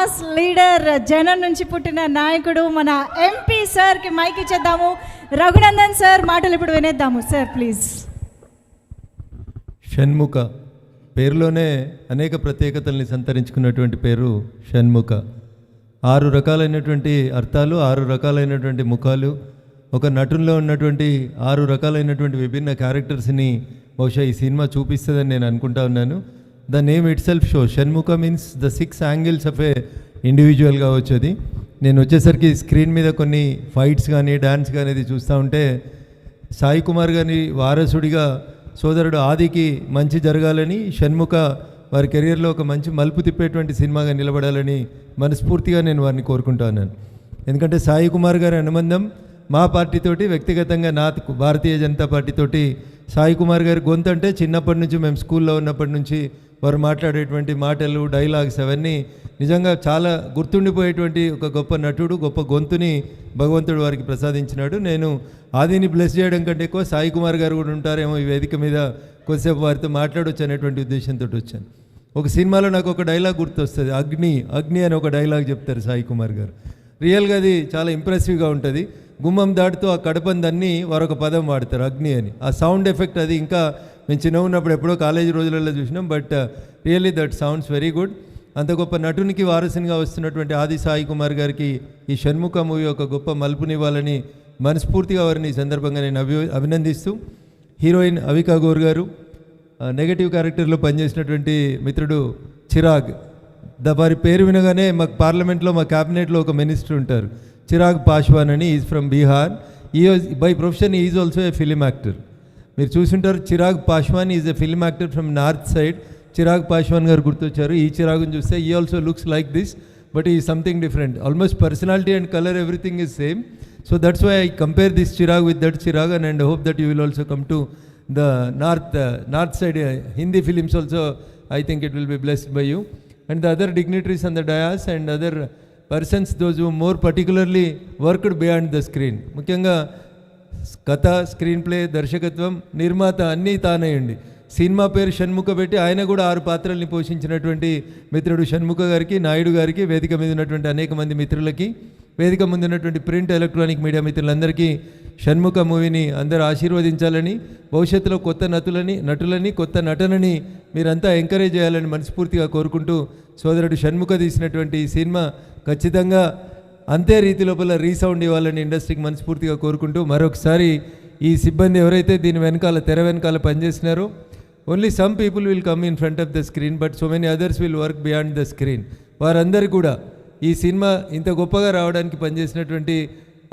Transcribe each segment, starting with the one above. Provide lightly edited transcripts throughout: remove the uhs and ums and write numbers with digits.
Mass leader, జనం నుంచి పుట్టిన నాయకుడు మన ఎంపీ సార్కి మైక్ ఇచ్చేద్దాము. రఘునందన్ సార్ మాటలు ఇప్పుడు వినేద్దాము. Sir please. షణ్ముఖ పేరులోనే అనేక ప్రత్యేకతల్ని సంతరించుకున్నటువంటి పేరు షణ్ముఖ. 6 రకాలైనటువంటి అర్థాలు, 6 రకాలైనటువంటి ముఖాలు, ఒక నటుల్లో ఉన్నటువంటి 6 రకాలైనటువంటి విభిన్న క్యారెక్టర్స్ని బహుశా ఈ సినిమా చూపిస్తుందని నేను అనుకుంటా ఉన్నాను. The name it self show. Shanmukha means the 6 angles of A individual కావచ్చు. అది నేను వచ్చేసరికి స్క్రీన్ మీద కొన్ని ఫైట్స్ కానీ డ్యాన్స్ కానీ అది చూస్తూ ఉంటే సాయి కుమార్ గారి వారసుడిగా సోదరుడు ఆదికి మంచి జరగాలని, షణ్ముఖ వారి కెరియర్లో ఒక మంచి మలుపు తిప్పేటువంటి సినిమాగా నిలబడాలని మనస్ఫూర్తిగా నేను వారిని కోరుకుంటా ఉన్నాను. ఎందుకంటే సాయి కుమార్ గారి అనుబంధం మా పార్టీతోటి, వ్యక్తిగతంగా నా భారతీయ జనతా పార్టీతోటి సాయి కుమార్ గారి గొంతు అంటే చిన్నప్పటి నుంచి మేము స్కూల్లో ఉన్నప్పటి నుంచి వారు మాట్లాడేటువంటి మాటలు, డైలాగ్స్ అవన్నీ నిజంగా చాలా గుర్తుండిపోయేటువంటి ఒక గొప్ప నటుడు, గొప్ప గొంతుని భగవంతుడు వారికి ప్రసాదించినాడు. నేను ఆదిని బ్లెస్ చేయడం కంటే ఎక్కువ సాయి కుమార్ గారు కూడా ఉంటారేమో ఈ వేదిక మీద, కొద్దిసేపు వారితో మాట్లాడవచ్చు అనేటువంటి ఉద్దేశంతో వచ్చాను. ఒక సినిమాలో నాకు ఒక డైలాగ్ గుర్తొస్తుంది, అగ్ని అగ్ని అని ఒక డైలాగ్ చెప్తారు సాయి కుమార్ గారు. రియల్గా అది చాలా ఇంప్రెసివ్గా ఉంటుంది. గుమ్మం దాటుతూ ఆ కడపందన్నీ వారొక పదం వాడతారు, అగ్ని అని. ఆ సౌండ్ ఎఫెక్ట్ అది ఇంకా మేము చిన్న ఉన్నప్పుడు ఎప్పుడో కాలేజీ రోజులలో చూసినాం. But really that sounds very good. అంత గొప్ప నటునికి వారసునిగా వస్తున్నటువంటి ఆది సాయి కుమార్ గారికి ఈ షణ్ముఖ మూవీ ఒక గొప్ప మలుపునివ్వాలని మనస్ఫూర్తిగా వారిని ఈ సందర్భంగా నేను అభినందిస్తూ, హీరోయిన్ అవికా గౌర్ గారు, నెగటివ్ క్యారెక్టర్లో పనిచేసినటువంటి మిత్రుడు చిరాగ్, వారి పేరు వినగానే మాకు పార్లమెంట్లో మా క్యాబినెట్లో ఒక మినిస్టర్ ఉంటారు, చిరాగ్ పాశ్వాన్ అని. Is from Bihar. By profession is also a film actor. మీరు చూసుంటారు, Chirag Paswan is a film actor from north side. Chirag Paswan గారు గుర్తొచ్చారు. ఈ చిరాగ్ని చూస్తే ఈ also looks like this, but ఈ something different. Almost personality and colour everything is same. So that's why I compare this Chirag with that Chirag and hope that you will also come to the north side Hindi films also. I think it will be blessed by you and the other dignitaries on the dais and other persons, those who more particularly worked beyond the screen. ముఖ్యంగా కథ, screen play, దర్శకత్వం, నిర్మాత అన్నీ తానేయండి. Cinema పేరు షణ్ముఖ పెట్టి ఆయన కూడా 6 పాత్రల్ని పోషించినటువంటి మిత్రుడు షణ్ముఖ గారికి, నాయుడు గారికి, వేదిక మీద ఉన్నటువంటి అనేక మంది మిత్రులకి, వేదిక ముందు ఉన్నటువంటి ప్రింట్, ఎలక్ట్రానిక్ మీడియా మిత్రులందరికీ షణ్ముఖ మూవీని అందరూ ఆశీర్వదించాలని, భవిష్యత్తులో కొత్త నటులని కొత్త నటనని మీరంతా ఎంకరేజ్ చేయాలని మనస్ఫూర్తిగా కోరుకుంటూ, సోదరుడు షణ్ముఖ తీసినటువంటి ఈ సినిమా ఖచ్చితంగా అంతే రీతి లోపల రీసౌండ్ ఇవ్వాలని ఇండస్ట్రీకి మనస్ఫూర్తిగా కోరుకుంటూ, మరొకసారి ఈ సిబ్బంది ఎవరైతే దీని వెనకాల తెర వెనకాల పనిచేసినారో, only some people will come in front of the screen but so many others will work beyond the screen. వారందరూ కూడా ఈ సినిమా ఇంత గొప్పగా రావడానికి పనిచేసినటువంటి,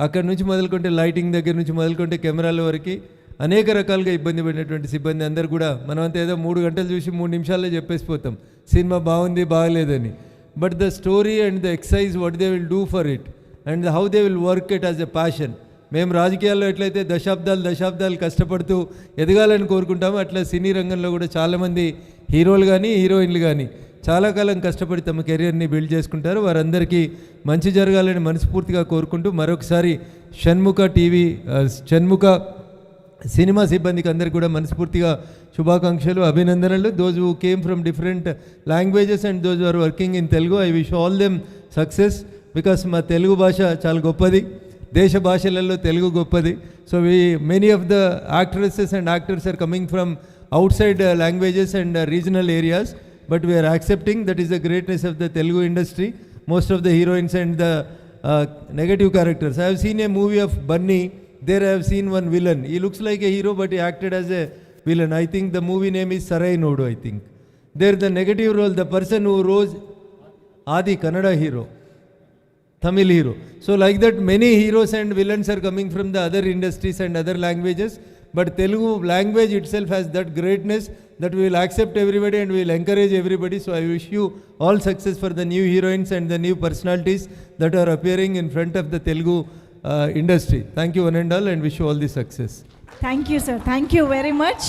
అక్కడి నుంచి మొదలుకుంటే లైటింగ్ దగ్గర నుంచి మొదలుకుంటే కెమెరాల వరకు అనేక రకాలుగా ఇబ్బంది పడినటువంటి సిబ్బంది అందరూ కూడా, మనమంతా ఏదో 3 గంటలు చూసి 3 నిమిషాల్లో చెప్పేసిపోతాం సినిమా బాగుంది బాగలేదని. But the story and the exercise what they will do for it and how they will work it as a passion. మేము రాజకీయాల్లో ఎట్లయితే దశాబ్దాలు కష్టపడుతూ ఎదగాలని కోరుకుంటామో, అట్లా సినీ రంగంలో కూడా చాలామంది హీరోలు కానీ హీరోయిన్లు కానీ చాలా కాలం కష్టపడి తమ కెరియర్ని బిల్డ్ చేసుకుంటారు. వారందరికీ మంచి జరగాలని మనస్ఫూర్తిగా కోరుకుంటూ, మరొకసారి షణ్ముఖ సినిమా సిబ్బందికి అందరికీ కూడా మనస్ఫూర్తిగా శుభాకాంక్షలు, అభినందనలు. Those who came from different languages and those are working in Telugu, I wish all them success. Because మా తెలుగు భాష చాలా గొప్పది, దేశ భాషలలో తెలుగు గొప్పది. So many of the actresses and actors are coming from outside languages and regional areas, but we are accepting that is the greatness of the Telugu industry. Most of the heroines and the negative characters, I have seen a movie of Bunny, there I have seen one villain, he looks like a hero but he acted as a villain. I think the movie name is Sarai Nodu. I think there the negative role, the person who rose Adi, Kannada hero, Tamil hero. So like that many heroes and villains are coming from the other industries and other languages, but Telugu language itself has that greatness that we will accept everybody and we will encourage everybody. So I wish you all success for the new heroines and the new personalities that are appearing in front of the Telugu industry. Thank you one and all and wish you all the success. Thank you sir, thank you very much.